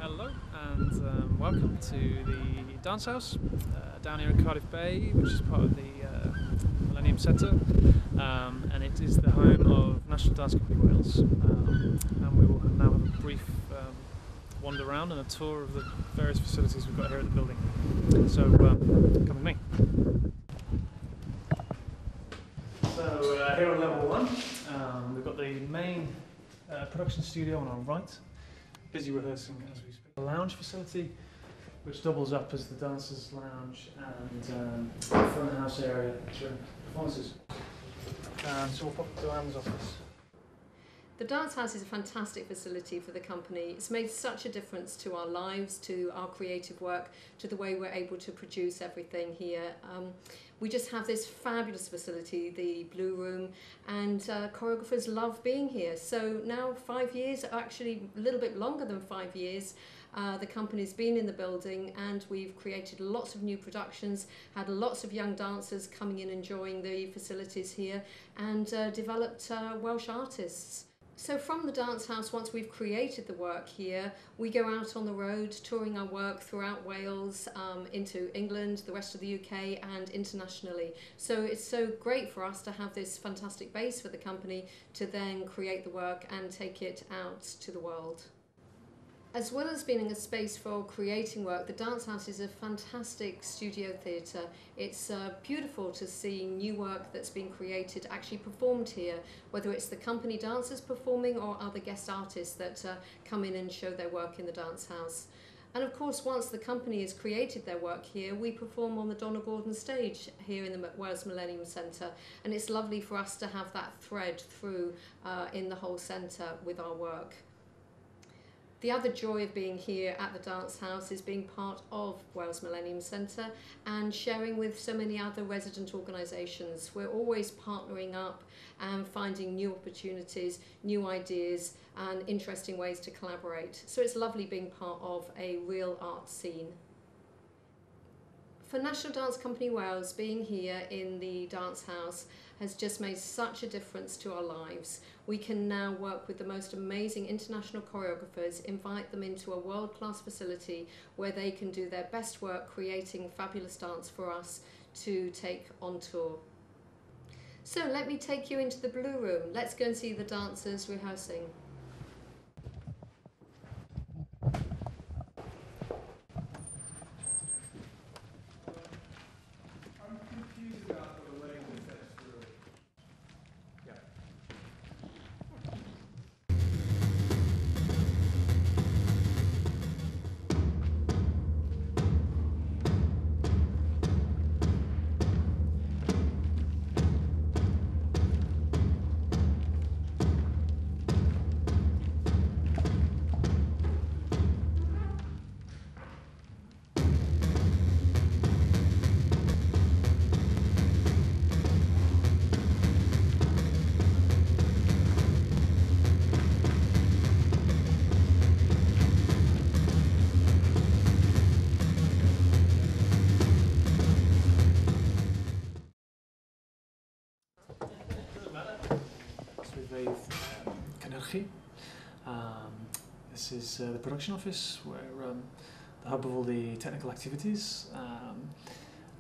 Hello and welcome to the dance house down here in Cardiff Bay, which is part of the Millennium Centre, and it is the home of National Dance Company Wales, and we will now have a brief wander around and a tour of the various facilities we've got here at the building. So come with me. So here on level 1 we've got the main production studio on our right, busy rehearsing as we speak. A lounge facility which doubles up as the dancers' lounge and front of house area during performances. So we'll pop to Anne's office. The Dance House is a fantastic facility for the company. It's made such a difference to our lives, to our creative work, to the way we're able to produce everything here. We just have this fabulous facility, the Blue Room, and choreographers love being here. So now 5 years, actually a little bit longer than 5 years, the company's been in the building, and we've created lots of new productions, had lots of young dancers coming in enjoying the facilities here, and developed Welsh artists. So from the Dance House, once we've created the work here, we go out on the road touring our work throughout Wales, into England, the rest of the UK and internationally. So it's so great for us to have this fantastic base for the company to then create the work and take it out to the world. As well as being a space for creating work, the Dance House is a fantastic studio theatre. It's beautiful to see new work that's been created actually performed here, whether it's the company dancers performing or other guest artists that come in and show their work in the Dance House. And of course, once the company has created their work here, we perform on the Donna Gordon stage here in the Wales Millennium Centre, and it's lovely for us to have that thread through in the whole centre with our work. The other joy of being here at the Dance House is being part of Wales Millennium Centre and sharing with so many other resident organisations. We're always partnering up and finding new opportunities, new ideas and interesting ways to collaborate. So it's lovely being part of a real art scene. For National Dance Company Wales, being here in the Dance House has just made such a difference to our lives. We can now work with the most amazing international choreographers, invite them into a world-class facility where they can do their best work creating fabulous dance for us to take on tour. So let me take you into the Blue Room. Let's go and see the dancers rehearsing. This is the production office, where the hub of all the technical activities.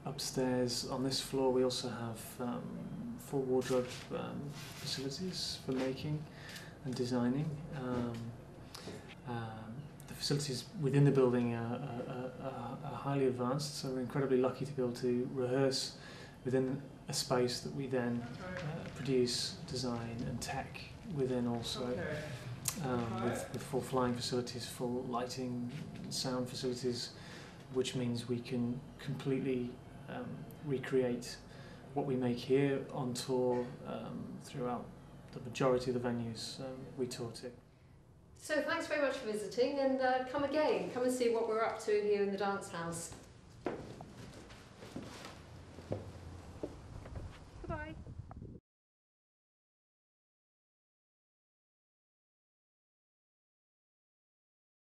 Upstairs on this floor we also have full wardrobe facilities for making and designing. The facilities within the building are highly advanced, so we're incredibly lucky to be able to rehearse within a space that we then produce, design and tech within also. With full flying facilities, full lighting, sound facilities, which means we can completely recreate what we make here on tour throughout the majority of the venues we tour to. So thanks very much for visiting, and come again, come and see what we're up to here in the Dance House.